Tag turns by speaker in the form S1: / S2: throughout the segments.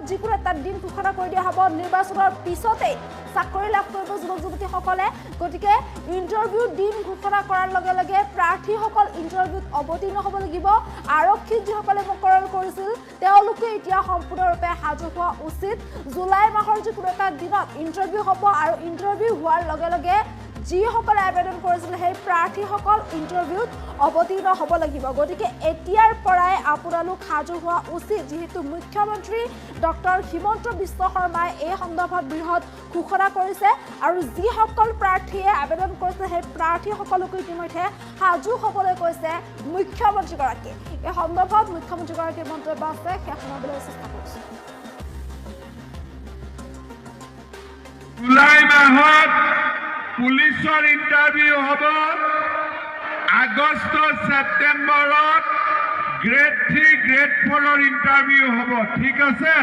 S1: যিকোনো এটা দিন ঘোষণা কৰি দিয়া হ'ব নিৰ্বাচনৰ পিছতে চাকৰি লাভ কৰিব যুৱক যুৱতীসকলে গতিকে ইণ্টাৰভিউ দিন ঘোষণা কৰাৰ লগে লগে প্ৰাৰ্থীসকল ইণ্টাৰভিউত অৱতীৰ্ণ হ'ব লাগিব আৰক্ষী যিসকলে মকৰল কৰিছিল তেওঁলোকে এতিয়া সম্পূৰ্ণৰূপে সাজু হোৱা উচিত জুলাই মাহৰ যিকোনো এটা দিনত ইণ্টাৰভিউ হ'ব আৰু ইণ্টাৰভিউ হোৱাৰ লগে লগে যিসকলে আবেদন কৰিছিল সেই প্ৰাৰ্থীসকল ইণ্টাৰভিউত অৱতীৰ্ণ হ'ব লাগিব গতিকে এতিয়াৰ পৰাই আপোনালোক সাজু হোৱা উচিত যিহেতু মুখ্যমন্ত্ৰী ডক্টৰ হিমন্ত বিশ্ব শৰ্মাই এই সন্দৰ্ভত বৃহৎ ঘোষণা কৰিছে আৰু যিসকল প্ৰাৰ্থীয়ে আবেদন কৰিছে সেই প্ৰাৰ্থীসকলকো ইতিমধ্যে সাজু হ'বলৈ কৈছে মুখ্যমন্ত্ৰীগৰাকীয়ে এই সন্দৰ্ভত মুখ্যমন্ত্ৰীগৰাকীৰ মন্তব্য আছে সেয়া শুনাবলৈ চেষ্টা কৰিছোঁ
S2: জুলাই মাহত পুলিচৰ ইণ্টাৰভিউ হ'ব আগষ্ট ছেপ্টেম্বৰত গ্ৰেড 3 গ্ৰেড 4ৰ ইণ্টাৰভিউ হ'ব ঠিক আছে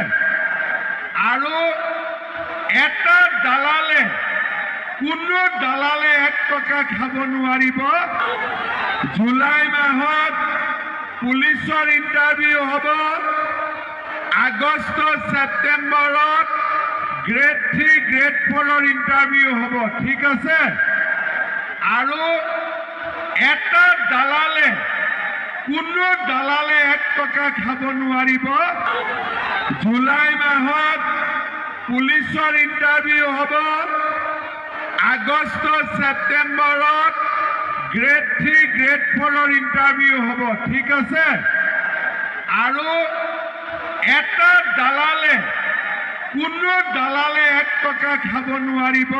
S2: আৰু এটা দালালে কোনো দালালে 1 টকা খাব নোৱাৰিব জুলাই মাহত পুলিচৰ ইণ্টাৰভিউ হ'ব আগষ্ট ছেপ্টেম্বৰত গ্ৰেড 3 গ্ৰেড 4ৰ ইণ্টাৰভিউ হ'ব ঠিক আছে আৰু এটা দালালে কোনো দালালে 1 টকা খাব নোৱাৰিব জুলাই মাহত পুলিচৰ ইণ্টাৰভিউ হ'ব আগষ্ট ছেপ্টেম্বৰত গ্ৰেড 3 গ্ৰেড 4ৰ ইণ্টাৰভিউ হ'ব ঠিক আছে আৰু এটা দালালে কোনো দালালে 1 টকা খাব নোৱাৰিব